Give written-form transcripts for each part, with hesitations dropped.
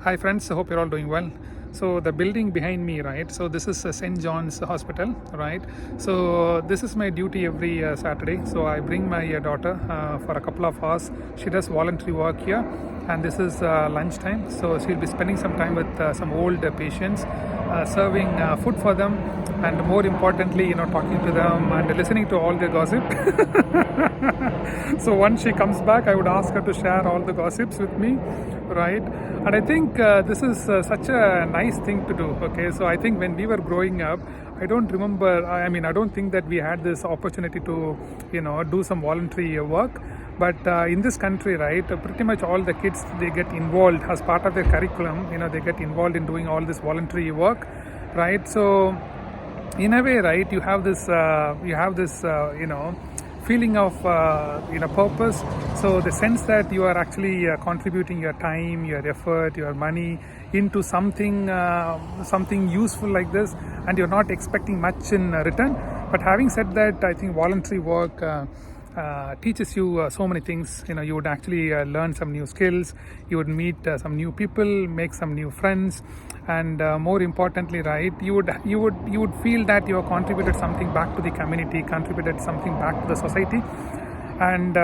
Hi friends, I hope you're all doing well. So the building behind me, right? So this is St. John's Hospital, right? So this is my duty every Saturday. So I bring my daughter for a couple of hours. She does voluntary work here, and this is lunchtime. So she'll be spending some time with some old patients, serving food for them, and more importantly, talking to them and listening to all their gossip. So once she comes back, I would ask her to share all the gossips with me, right? And I think this is such a nice thing to do. Okay, so I think when we were growing up, I don't remember, I don't think that we had this opportunity to do some voluntary work. But in this country, right, pretty much all the kids, they get involved as part of their curriculum. They get involved in doing all this voluntary work, right? So in a way, right, you have this feeling of purpose. So the sense that you are actually contributing your time, your effort, your money into something useful like this, and you're not expecting much in return. But having said that, I think voluntary work teaches you so many things. You would actually learn some new skills, you would meet some new people, make some new friends, and more importantly, right, you would feel that you have contributed something back to the community, contributed something back to the society. And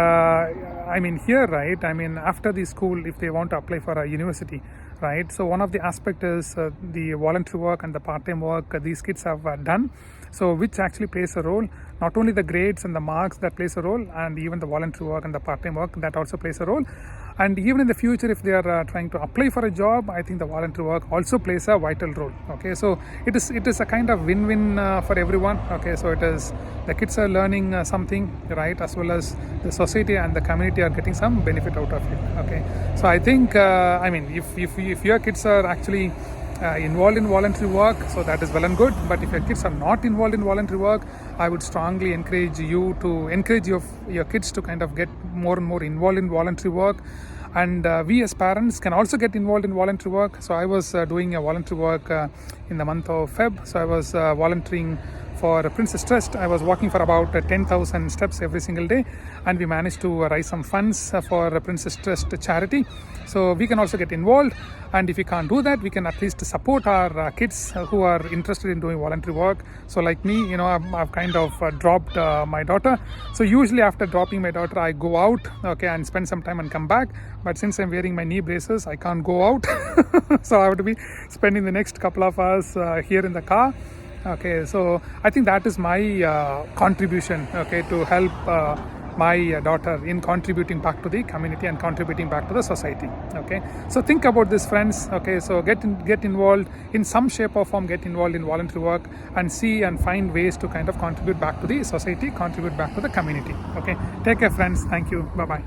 here, right, after the school, if they want to apply for a university, right, so one of the aspect is the voluntary work and the part-time work these kids have done, so which actually plays a role. Not only the grades and the marks that plays a role, and even the voluntary work and the part-time work that also plays a role. And even in the future, if they are trying to apply for a job, I think the voluntary work also plays a vital role. Okay, so it is a kind of win-win for everyone. Okay, so it is, the kids are learning something, right, as well as the society and the community are getting some benefit out of it. Okay, so I think if your kids are actually involved in voluntary work, so that is well and good. But if your kids are not involved in voluntary work, I would strongly encourage you to encourage your kids to kind of get more and more involved in voluntary work. And we as parents can also get involved in voluntary work. So I was doing a voluntary work in the month of Feb. So I was volunteering for Princess Trust. I was walking for about 10,000 steps every single day, and we managed to raise some funds for Princess Trust charity. So we can also get involved, and if we can't do that, we can at least support our kids who are interested in doing voluntary work. So like me, I've kind of dropped my daughter. So usually after dropping my daughter, I go out, okay, and spend some time and come back. But since I'm wearing my knee braces, I can't go out. So I have to be spending the next couple of hours here in the car. Okay, so I think that is my contribution, okay, to help my daughter in contributing back to the community and contributing back to the society. Okay, so think about this, friends. Okay, so get involved in some shape or form, get involved in voluntary work, and see and find ways to kind of contribute back to the society, contribute back to the community. Okay, take care, friends. Thank you. Bye bye.